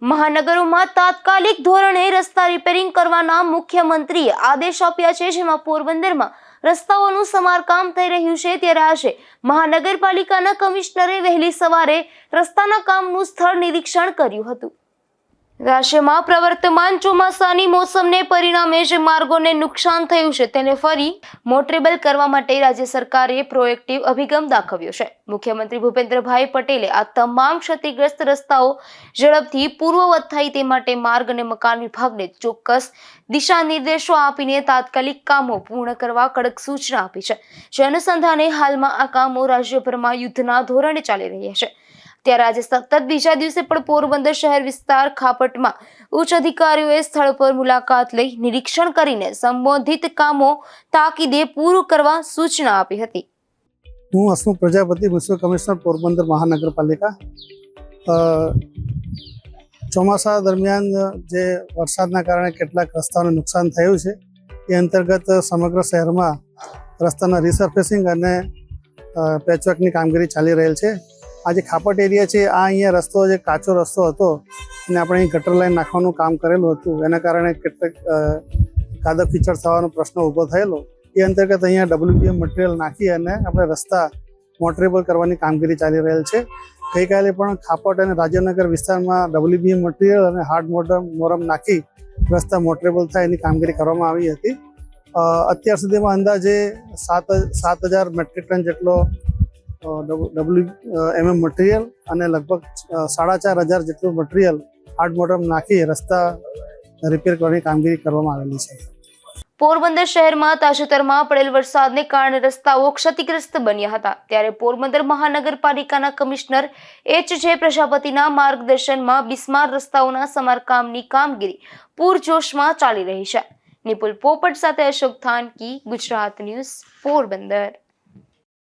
મહાનગરોમાં તાત્કાલિક ધોરણે રસ્તા રિપેરિંગ કરવાના મુખ્યમંત્રીએ આદેશ આપ્યા છે, જેમાં પોરબંદરમાં રસ્તાઓનું સમારકામ થઈ રહ્યું છે ત્યારે આજે મહાનગરપાલિકાના કમિશનરે વહેલી સવારે રસ્તાના કામનું સ્થળ નિરીક્ષણ કર્યું હતું। રાજ્યમાં પ્રવર્તમાન ચોમાસાની મોસમને પરિણામે જે માર્ગોને નુકસાન થયું છે તેને ફરી મોટરેબલ કરવા માટે રાજ્ય સરકારે પ્રોએક્ટિવ અભિગમ દાખવ્યો છે। મુખ્યમંત્રી ભૂપેન્દ્રભાઈ પટેલે આ તમામ ક્ષતિગ્રસ્ત રસ્તાઓ ઝડપથી પૂર્વવત થાય તે માટે માર્ગ અને મકાન વિભાગને ચોક્કસ દિશા નિર્દેશો આપીને તાત્કાલિક કામો પૂર્ણ કરવા કડક સૂચના આપી છે, જે અનુસંધાને હાલમાં આ કામો રાજ્યભરમાં યુદ્ધના ધોરણે ચાલી રહ્યા છે। ત્યારે આજે સતત બીજા દિવસે પણ પોરબંદર શહેર વિસ્તાર ખાપટમાં ઉચ્ચ અધિકારીઓએ સ્થળ પર મુલાકાત લઈ નિરીક્ષણ કરીને સંબંધિત કામો તાકીદે પૂરું કરવા સૂચના આપી હતી। હું હસમુખ પ્રજાપતિ, મ્યુનિસિપલ કમિશનર પોરબંદર મહાનગરપાલિકા। ચોમાસા દરમિયાન જે વરસાદના કારણે કેટલાક રસ્તાઓને નુકસાન થયું છે એ અંતર્ગત સમગ્ર શહેરમાં રસ્તાના રિસર્ફેસિંગ અને પેચવર્કની કામગીરી ચાલી રહેલ છે। આ જે ખાપટ એરિયા છે, આ અહીંયા રસ્તો જે કાચો રસ્તો હતો અને આપણે અહીં ગટર લાઈન નાખવાનું કામ કરેલું હતું, એના કારણે કેટલાક કાદવ કીચડ થવાનો પ્રશ્ન ઊભો થયેલો। એ અંતર્ગત અહીંયા WBM મટીરિયલ નાખી અને આપણે રસ્તા મોટરેબલ કરવાની કામગીરી ચાલી રહેલ છે। ગઈકાલે પણ ખાપટ અને રાજનગર વિસ્તારમાં WBM મટીરિયલ અને હાર્ડ મોરમ નાખી રસ્તા મોટરેબલ થાય એની કામગીરી કરવામાં આવી હતી। અત્યાર સુધીમાં અંદાજે 7,000 મેટ્રિક ટન જેટલો WMM મટીરિયલ અને લગભગ 4,500 જેટલું મટીરિયલ હાર્ડ મોરમ નાખી રસ્તા રિપેર કરવાની કામગીરી કરવામાં આવેલી છે। પોરબંદર શહેરમાં તાજેતરમાં પડેલ વરસાદને કારણે રસ્તાઓ ક્ષતિગ્રસ્ત બન્યા હતા, ત્યારે પોરબંદર મહાનગરપાલિકાના કમિશનર H.J. પ્રજાપતિના માર્ગદર્શનમાં બિસ્માર રસ્તાઓના સમારકામની કામગીરી પૂરજોશમાં ચાલી રહી છે। નિપુલ પોપટ સાથે અશોક થાનકી, ગુજરાત ન્યૂઝ, પોરબંદર।